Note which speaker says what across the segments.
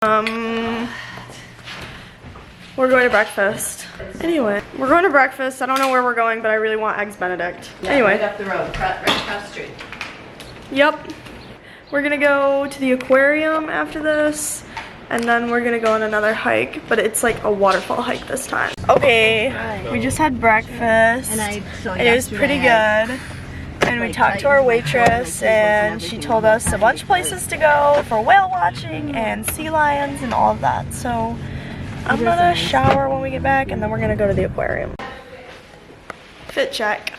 Speaker 1: We're going to breakfast. Anyway, we're going to breakfast. I don't know where we're going, but I really want Eggs Benedict.
Speaker 2: Yeah,
Speaker 1: anyway.
Speaker 2: Right up the road, right across the street.
Speaker 1: Yep. We're gonna go to the aquarium after this, and then we're gonna go on another hike, but it's like a waterfall hike this time. Okay, we just had breakfast, and it was pretty good. And we talked to our waitress, and she told us a bunch of places to go for whale watching and sea lions and all of that. So I'm gonna shower when we get back, and then we're gonna go to the aquarium. Fit check.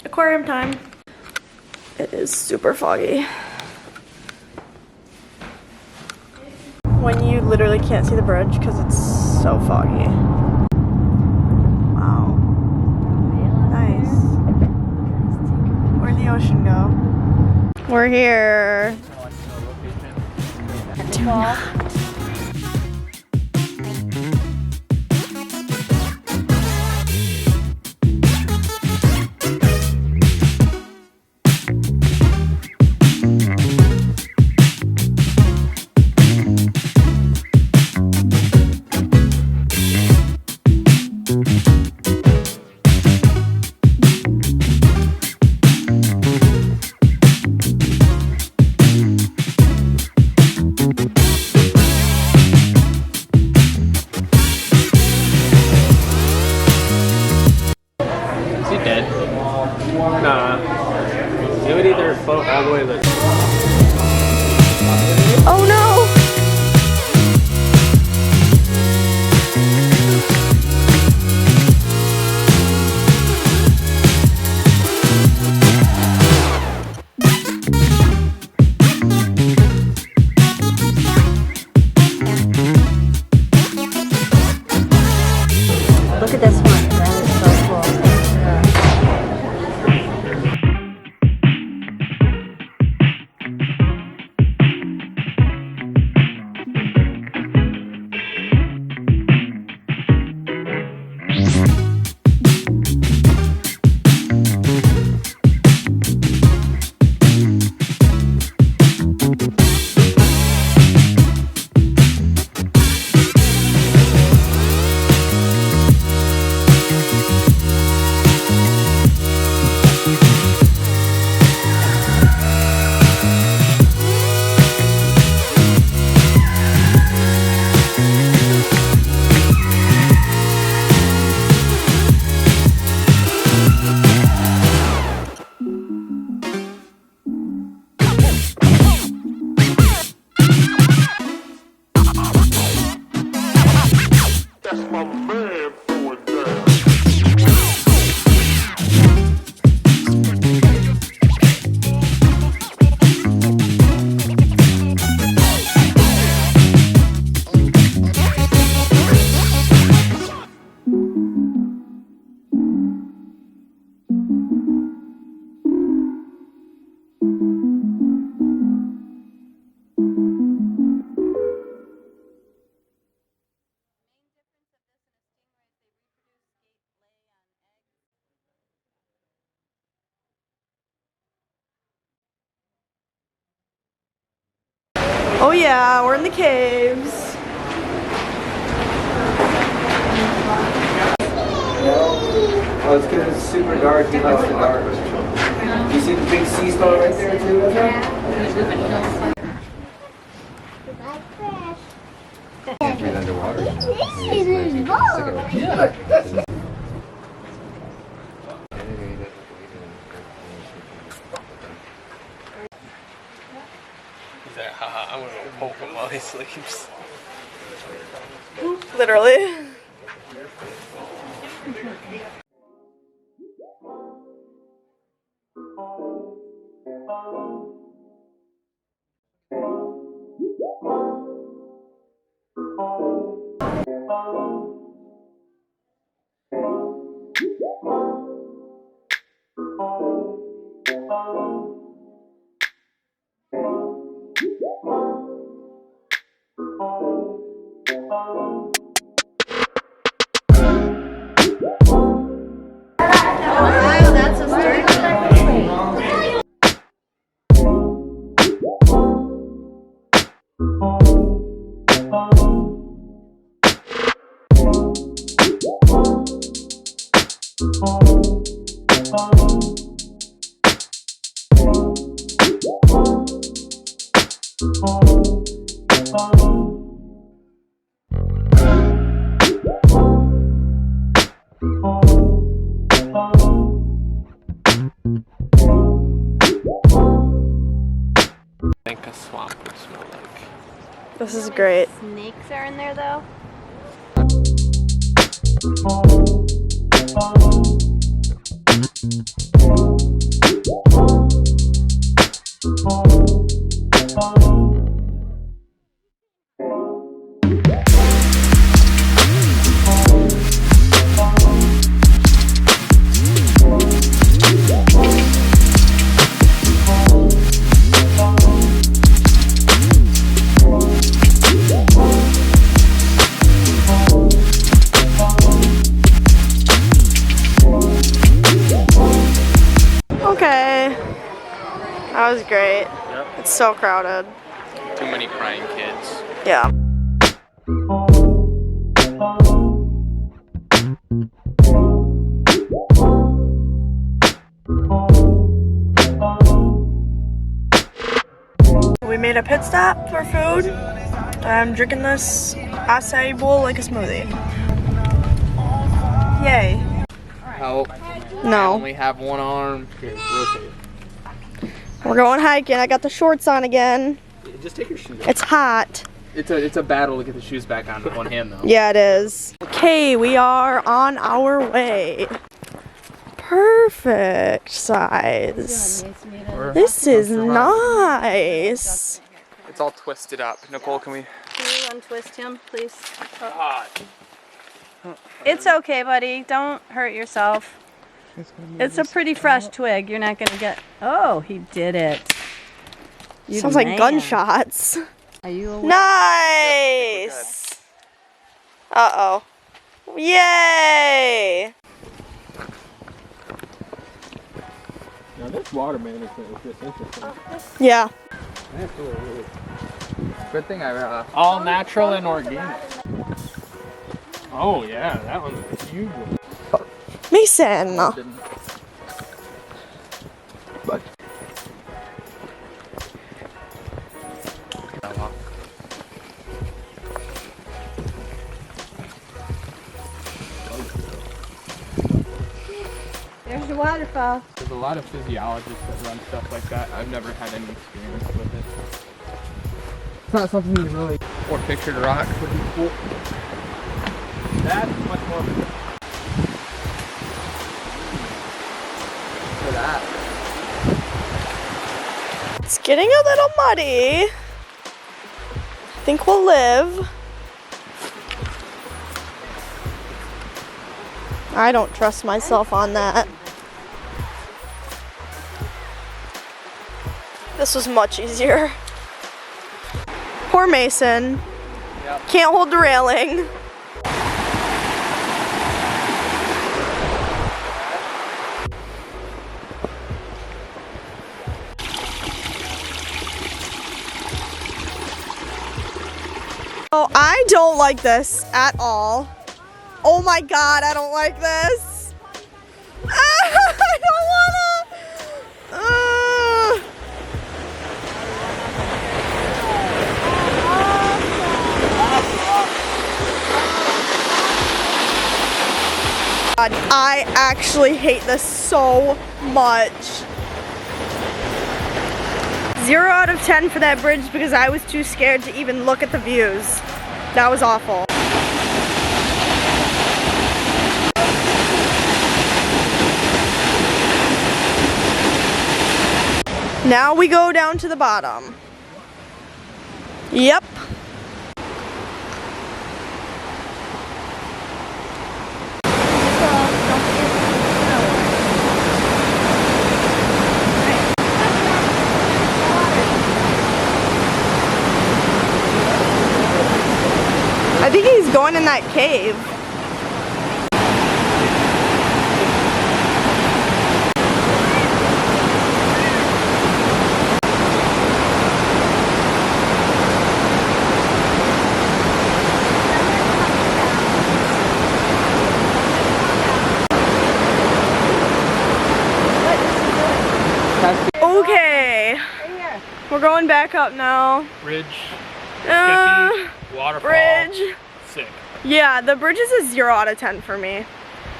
Speaker 1: Aquarium time. It is super foggy. When you literally can't see the bridge because it's so foggy. Wow. Nice. Where'd the ocean go? We're here. Do not.
Speaker 3: Nah. It would either float all the way to the...
Speaker 1: Oh no!
Speaker 2: Look at this one. That is so cool.
Speaker 1: Oh yeah, we're in the caves.
Speaker 4: Oh, it's because it's super dark. He likes the dark. You see the big sea star right there too? Can't breathe underwater.
Speaker 3: He's like, haha, I'm gonna go poke him while he sleeps.
Speaker 1: Literally.
Speaker 3: I think a swamp would smell like.
Speaker 1: This is great.
Speaker 2: Snakes are in there though.
Speaker 1: Okay. That was great.
Speaker 3: Yep.
Speaker 1: It's so crowded.
Speaker 3: Too many crying kids.
Speaker 1: Yeah. We made a pit stop for food. I'm drinking this acai bowl like a smoothie. Yay.
Speaker 3: Help. I
Speaker 1: No.
Speaker 3: only have one arm. Here, rotate.
Speaker 1: We're going hiking. I got the shorts on again.
Speaker 3: Just take your shoes off.
Speaker 1: It's hot.
Speaker 3: It's a battle to get the shoes back on with one hand though.
Speaker 1: Yeah, it is. Okay, we are on our way. Perfect size. This is nice.
Speaker 3: It's all twisted up. Nicole, can we?
Speaker 2: Can you untwist him, please?
Speaker 3: God.
Speaker 2: It's okay, buddy. Don't hurt yourself. It's a pretty fresh twig. You're not gonna get. Oh, he did it. You
Speaker 1: Sounds like
Speaker 2: man.
Speaker 1: gunshots.
Speaker 2: Are you aware?
Speaker 1: Nice. Uh-oh. Yay!
Speaker 3: Now this water management is just interesting.
Speaker 1: Yeah.
Speaker 3: Absolutely. Good thing I all natural and organic. Oh yeah, that one's a huge one.
Speaker 1: Mason.
Speaker 3: But
Speaker 2: There's the waterfall.
Speaker 3: there's a lot of physiologists that run stuff like that. I've never had any experience with it. It's not something you really or pictured rocks would be cool. That's much more for that.
Speaker 1: It's getting a little muddy. I think we'll live. I don't trust myself on that. This was much easier. Poor Mason.
Speaker 3: Yep.
Speaker 1: Can't hold the railing. Oh, I don't like this at all. Oh my god, I don't like this. I don't wanna. God, I actually hate this so much. 0 out of 10 for that bridge because I was too scared to even look at the views. That was awful. Now we go down to the bottom. Yep. I think he's going in that cave. going back up now.
Speaker 3: Bridge,
Speaker 1: Uh,
Speaker 3: skippy, waterfall,
Speaker 1: bridge.
Speaker 3: sick.
Speaker 1: Yeah, the bridge is a 0 out of 10 for me.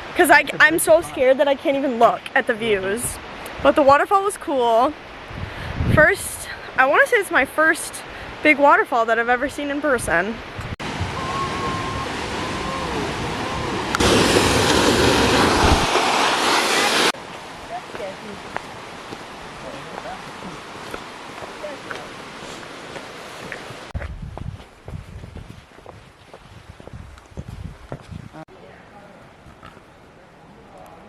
Speaker 1: Because I'm so scared that I can't even look at the views. But the waterfall was cool. First, I want to say it's my first big waterfall that I've ever seen in person.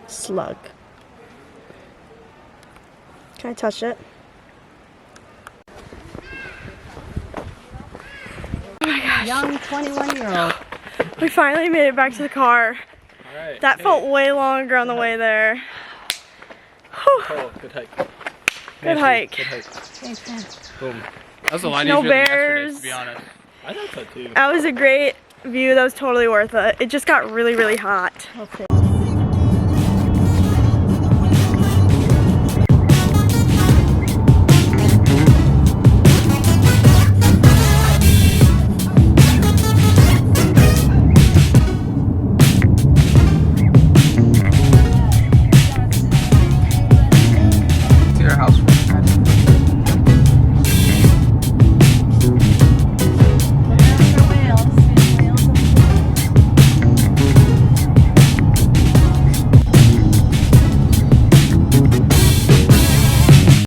Speaker 1: Slug. Can I touch it? Oh my gosh.
Speaker 2: Young 21-year-old.
Speaker 1: We finally made it back to the car.
Speaker 3: Alright.
Speaker 1: That felt way longer on the way there. Whew.
Speaker 3: Oh, good hike.
Speaker 1: Good hike.
Speaker 3: Good hike.
Speaker 2: Thanks, man.
Speaker 3: Boom. That was a lot
Speaker 1: No
Speaker 3: easier than
Speaker 1: bears.
Speaker 3: yesterday, to be honest. I thought so too.
Speaker 1: That was a great view. That was totally worth it. It just got really, really hot.
Speaker 2: Okay.